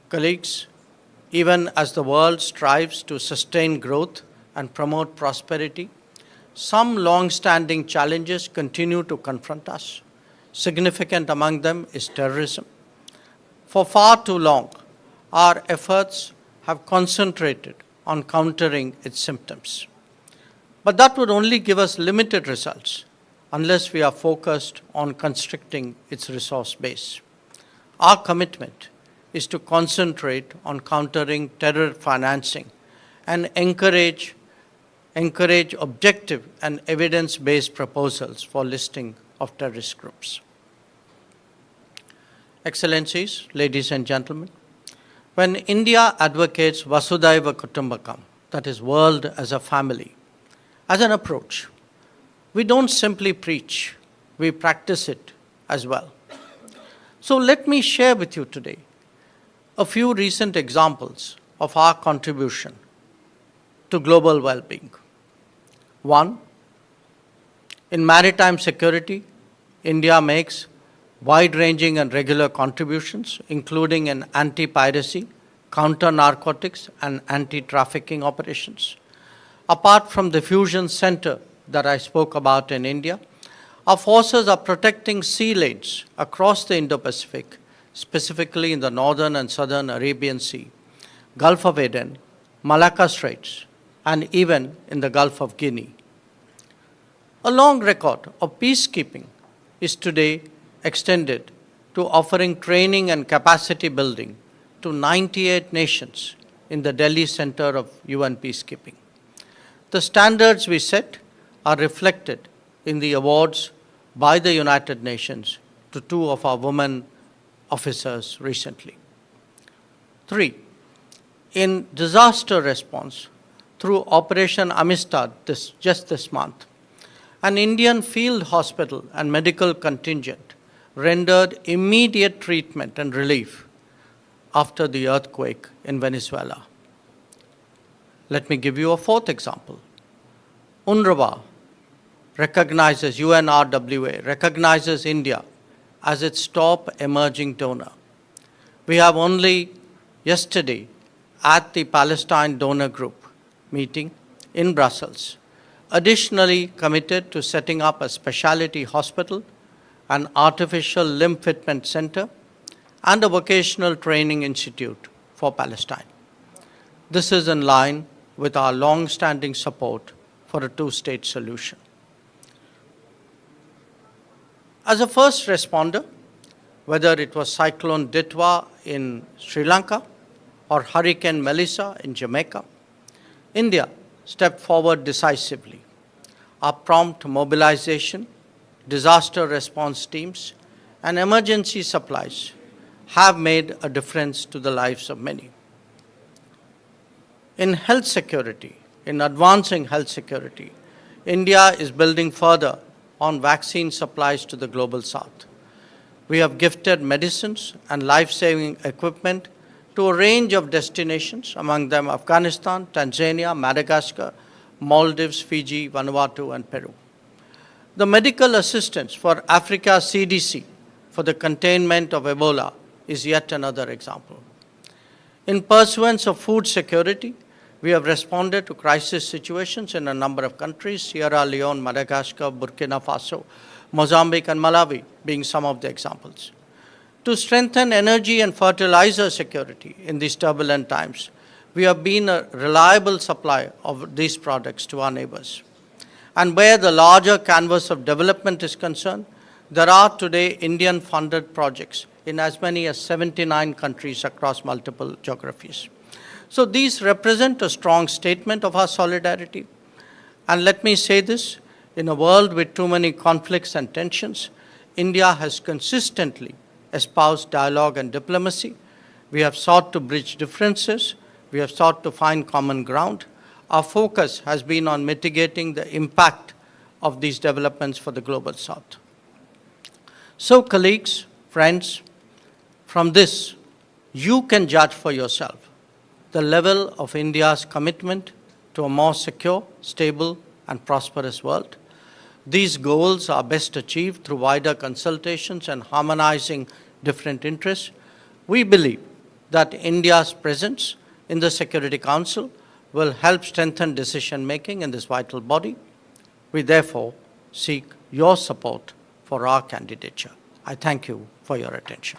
Colleagues, even as the world strives to sustain growth and promote prosperity, some long-standing challenges continue to confront us. Significant among them is terrorism. For far too long, our efforts have concentrated on countering its symptoms. But that would only give us limited results unless we are focused on constricting its resource base. Our commitment is to concentrate on countering terror financing and encourage objective and evidence-based proposals for listing of terrorist groups. Excellencies, ladies and gentlemen, when India advocates Vasudhaiva Kutumbakam, that is world as a family, as an approach, we don't simply preach, we practice it as well. So let me share with you today a few recent examples of our contribution to global well-being. One, in maritime security, India makes wide-ranging and regular contributions, including in anti-piracy, counter-narcotics, and anti-trafficking operations. Apart from the fusion center that I spoke about in India, our forces are protecting sea lanes across the Indo-Pacific, specifically in the northern and southern Arabian Sea, Gulf of Aden, Malacca Straits, and even in the Gulf of Guinea. A long record of peacekeeping is today extended to offering training and capacity building to 98 nations in the Delhi Center of UN Peacekeeping. The standards we set are reflected in the awards by the United Nations to two of our women officers recently. 3. In disaster response, through Operation Amistad just this month, an Indian field hospital and medical contingent rendered immediate treatment and relief after the earthquake in Venezuela. Let me give you a fourth example. UNRWA recognizes, UNRWA recognizes India as its top emerging donor. We have only yesterday at the Palestine Donor Group meeting in Brussels, additionally committed to setting up a specialty hospital, an artificial limb fitment center, and a vocational training institute for Palestine. This is in line with our long-standing support for a two-state solution. As a first responder, whether it was Cyclone Ditwa in Sri Lanka or Hurricane Melissa in Jamaica, India stepped forward decisively. Our prompt mobilization, disaster response teams, and emergency supplies have made a difference to the lives of many. In health security, in advancing health security, India is building further on vaccine supplies to the global south. We have gifted medicines and life-saving equipment to a range of destinations, among them Afghanistan, Tanzania, Madagascar, Maldives, Fiji, Vanuatu, and Peru. The medical assistance for Africa CDC for the containment of Ebola is yet another example. In pursuance of food security, we have responded to crisis situations in a number of countries, Sierra Leone, Madagascar, Burkina Faso, Mozambique, and Malawi being some of the examples. To strengthen energy and fertilizer security in these turbulent times, we have been a reliable supplier of these products to our neighbors. And where the larger canvas of development is concerned, there are today Indian-funded projects in as many as 79 countries across multiple geographies. So these represent a strong statement of our solidarity. And let me say this, in a world with too many conflicts and tensions, India has consistently espoused dialogue and diplomacy. We have sought to bridge differences. We have sought to find common ground. Our focus has been on mitigating the impact of these developments for the global south. So colleagues, friends, from this, you can judge for yourself the level of India's commitment to a more secure, stable, and prosperous world. These goals are best achieved through wider consultations and harmonizing different interests. We believe that India's presence in the Security Council will help strengthen decision-making in this vital body. We therefore seek your support for our candidature. I thank you for your attention.